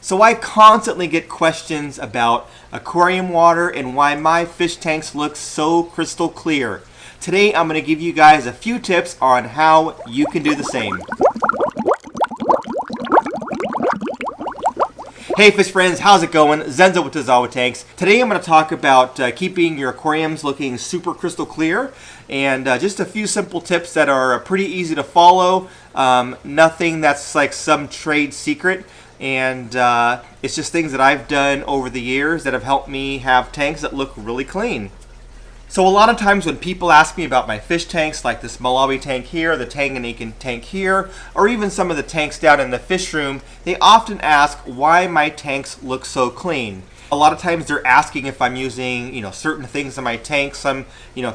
So I constantly get questions about aquarium water and why my fish tanks look so crystal clear. Today I'm going to give you guys a few tips on how you can do the same. Hey fish friends, how's it going? Zenzo with Tazawa Tanks. Today I'm going to talk about keeping your aquariums looking super crystal clear, and just a few simple tips that are pretty easy to follow. Nothing that's like some trade secret, and it's just things that I've done over the years that have helped me have tanks that look really clean. So a lot of times when people ask me about my fish tanks, like this Malawi tank here, the Tanganyika tank here, or even some of the tanks down in the fish room, they often ask why my tanks look so clean. A lot of times they're asking if I'm using, certain things in my tank, some,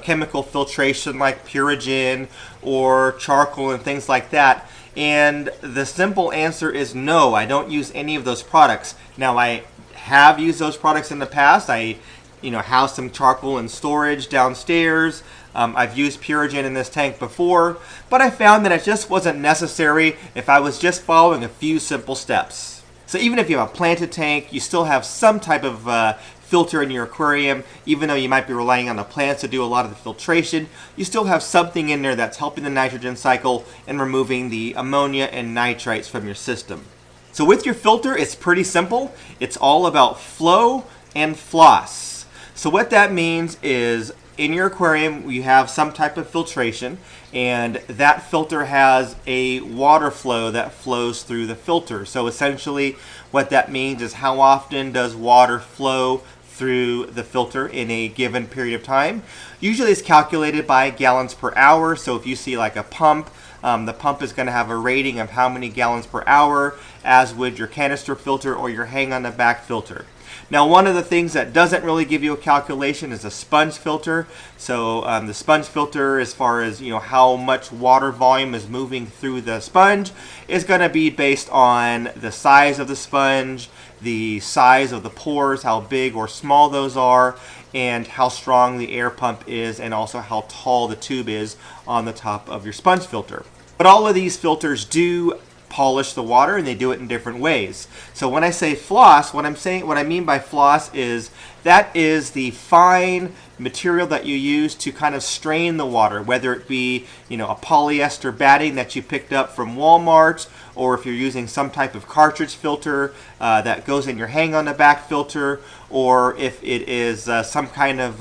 chemical filtration like Purigen or charcoal and things like that. And the simple answer is no, I don't use any of those products. Now I have used those products in the past. I have some charcoal in storage downstairs. I've used Purigen in this tank before, but I found that it just wasn't necessary if I was just following a few simple steps. So even if you have a planted tank, you still have some type of filter in your aquarium. Even though you might be relying on the plants to do a lot of the filtration, you still have something in there that's helping the nitrogen cycle and removing the ammonia and nitrites from your system. So with your filter, it's pretty simple. It's all about flow and floss. So what that means is in your aquarium you have some type of filtration, and that filter has a water flow that flows through the filter. So essentially what that means is how often does water flow through the filter in a given period of time. Usually it's calculated by gallons per hour. So if you see like a pump, the pump is going to have a rating of how many gallons per hour, as would your canister filter or your hang on the back filter. Now, one of the things that doesn't really give you a calculation is a sponge filter. So the sponge filter, as far as how much water volume is moving through the sponge, is going to be based on the size of the sponge, the size of the pores, how big or small those are, and how strong the air pump is, and also how tall the tube is on the top of your sponge filter. But all of these filters do polish the water, and they do it in different ways. So when I say floss, what I mean by floss is that is the fine material that you use to kind of strain the water, whether it be a polyester batting that you picked up from Walmart, or if you're using some type of cartridge filter that goes in your hang on the back filter, or if it is some kind of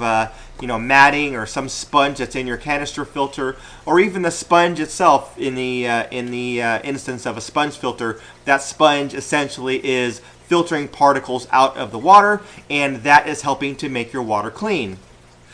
matting or some sponge that's in your canister filter, or even the sponge itself in the instance of a sponge filter. That sponge essentially is filtering particles out of the water, and that is helping to make your water clean.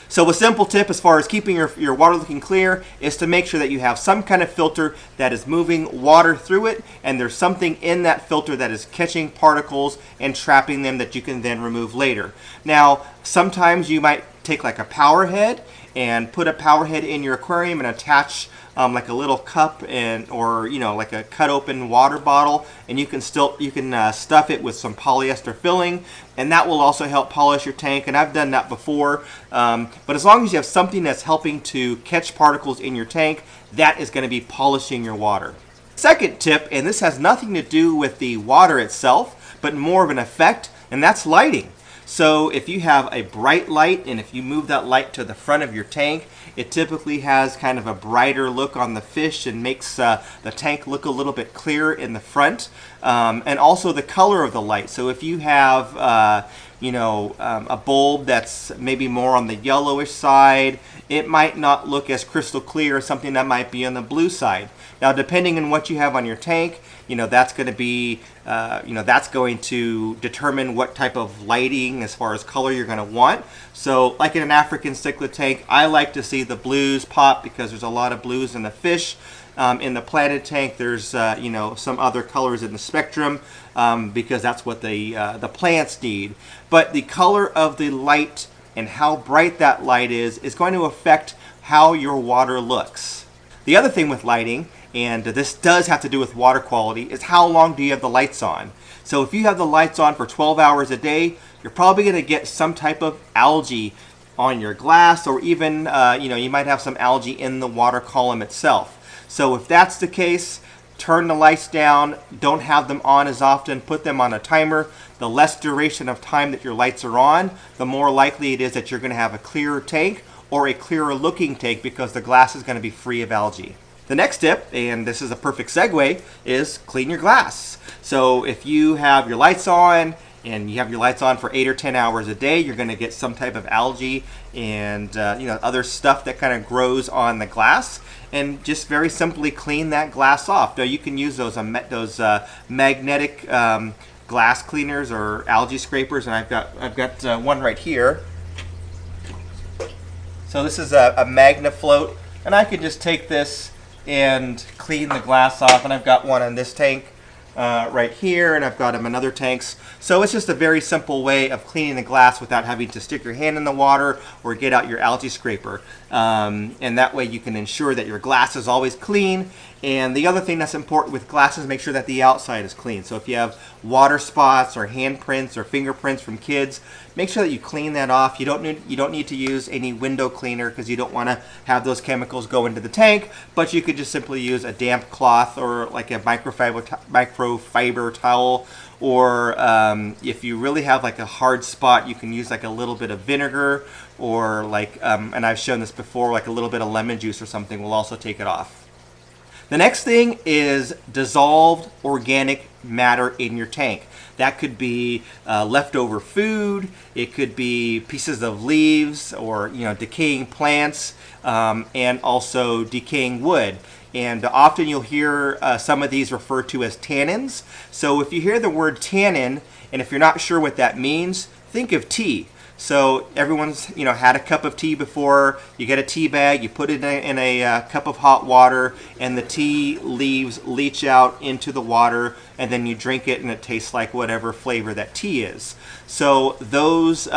So a simple tip as far as keeping your water looking clear is to make sure that you have some kind of filter that is moving water through it, and there's something in that filter that is catching particles and trapping them that you can then remove later. Now, sometimes you might take like a power head and put a power head in your aquarium and attach like a little cup or like a cut open water bottle, and you can stuff it with some polyester filling, and that will also help polish your tank. And I've done that before, but as long as you have something that's helping to catch particles in your tank, that is going to be polishing your water. Second tip, and this has nothing to do with the water itself, but more of an effect, and that's lighting. So if you have a bright light, and if you move that light to the front of your tank, it typically has kind of a brighter look on the fish and makes the tank look a little bit clearer in the front. And also the color of the light. So if you have a bulb that's maybe more on the yellowish side, it might not look as crystal clear as something that might be on the blue side. Now, depending on what you have on your tank, that's going to be, that's going to determine what type of lighting as far as color you're going to want. So like in an African cichlid tank, I like to see the blues pop because there's a lot of blues in the fish. In the planted tank, there's some other colors in the spectrum because that's what the plants need. But the color of the light and how bright that light is going to affect how your water looks. The other thing with lighting, and this does have to do with water quality, is how long do you have the lights on. So if you have the lights on for 12 hours a day, you're probably going to get some type of algae on your glass, or even you might have some algae in the water column itself. So if that's the case, turn the lights down, don't have them on as often, put them on a timer. The less duration of time that your lights are on, the more likely it is that you're going to have a clearer tank or a clearer looking tank because the glass is going to be free of algae. The next tip, and this is a perfect segue, is clean your glass. So if you have your lights on and you have your lights on for 8 or 10 hours a day, you're going to get some type of algae and other stuff that kind of grows on the glass. And just very simply clean that glass off. Now you can use those magnetic glass cleaners or algae scrapers, and I've got one right here. So this is a MagnaFloat, and I can just take this and clean the glass off. And I've got one in this tank right here, and I've got them in other tanks. So it's just a very simple way of cleaning the glass without having to stick your hand in the water or get out your algae scraper. And that way you can ensure that your glass is always clean. And the other thing that's important with glasses, make sure that the outside is clean. So if you have water spots or handprints or fingerprints from kids, make sure that you clean that off. You don't need to use any window cleaner because you don't want to have those chemicals go into the tank, but you could just simply use a damp cloth or like a microfiber towel, or if you really have like a hard spot, you can use like a little bit of vinegar, or like, and I've shown this before, like a little bit of lemon juice or something will also take it off. The next thing is dissolved organic matter in your tank. That could be leftover food, it could be pieces of leaves or decaying plants, and also decaying wood. And often you'll hear some of these referred to as tannins. So if you hear the word tannin, and if you're not sure what that means, think of tea. So everyone's had a cup of tea before. You get a tea bag, you put it in a cup of hot water, and the tea leaves leach out into the water, and then you drink it, and it tastes like whatever flavor that tea is. So those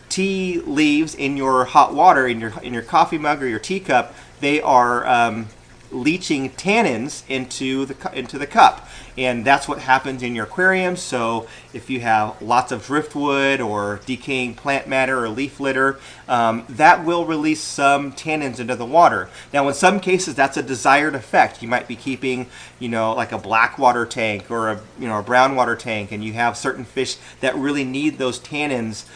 tea leaves in your hot water, in your coffee mug or your teacup, they are leaching tannins into the cup, and that's what happens in your aquarium. So if you have lots of driftwood or decaying plant matter or leaf litter, that will release some tannins into the water. Now in some cases that's a desired effect. You might be keeping like a black water tank or a brown water tank, and you have certain fish that really need those tannins,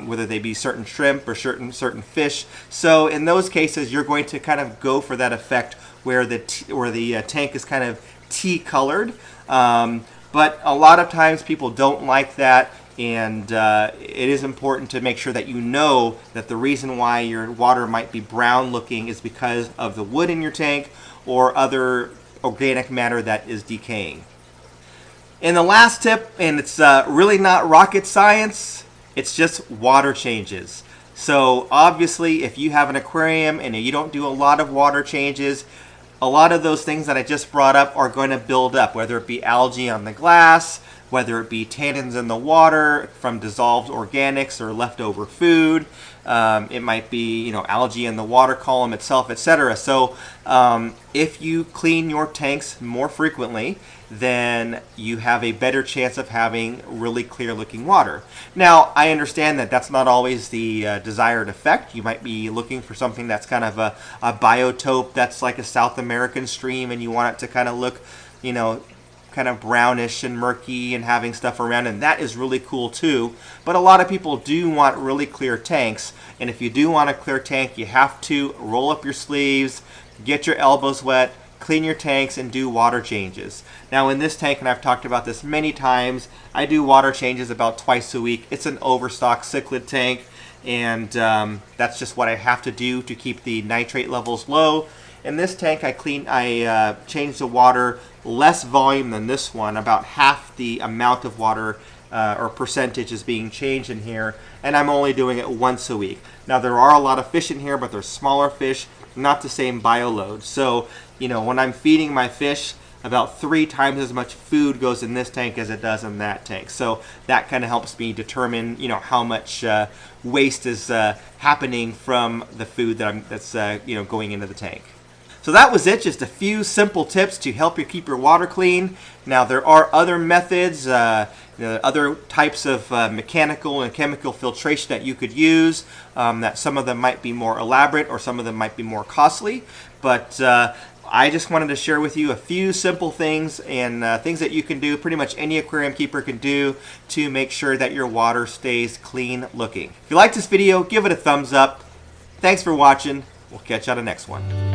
whether they be certain shrimp or certain fish. So in those cases you're going to kind of go for that effect where the tank is kind of tea colored, but a lot of times people don't like that, and it is important to make sure that you know that the reason why your water might be brown looking is because of the wood in your tank or other organic matter that is decaying. And the last tip, and it's really not rocket science, it's just water changes. So obviously if you have an aquarium and you don't do a lot of water changes, a lot of those things that I just brought up are going to build up, whether it be algae on the glass, whether it be tannins in the water from dissolved organics or leftover food. It might be algae in the water column itself, etc. So if you clean your tanks more frequently, then you have a better chance of having really clear looking water. Now I understand that that's not always the desired effect. You might be looking for something that's kind of a biotope that's like a South American stream, and you want it to kind of look kind of brownish and murky and having stuff around, and that is really cool too. But a lot of people do want really clear tanks, and if you do want a clear tank, you have to roll up your sleeves, get your elbows wet, clean your tanks, and do water changes. Now in this tank, and I've talked about this many times, I do water changes about twice a week. It's an overstock cichlid tank, and that's just what I have to do to keep the nitrate levels low. In this tank, I change the water less volume than this one. About half the amount of water or percentage is being changed in here, and I'm only doing it once a week. Now there are a lot of fish in here, but they're smaller fish, not the same bioload. So when I'm feeding my fish, about 3 times as much food goes in this tank as it does in that tank. So that kind of helps me determine how much waste is happening from the food that's going into the tank. So that was it, just a few simple tips to help you keep your water clean. Now there are other methods, other types of mechanical and chemical filtration that you could use, that some of them might be more elaborate or some of them might be more costly. But I just wanted to share with you a few simple things and things that you can do, pretty much any aquarium keeper can do, to make sure that your water stays clean looking. If you like this video, give it a thumbs up. Thanks for watching. We'll catch you on the next one.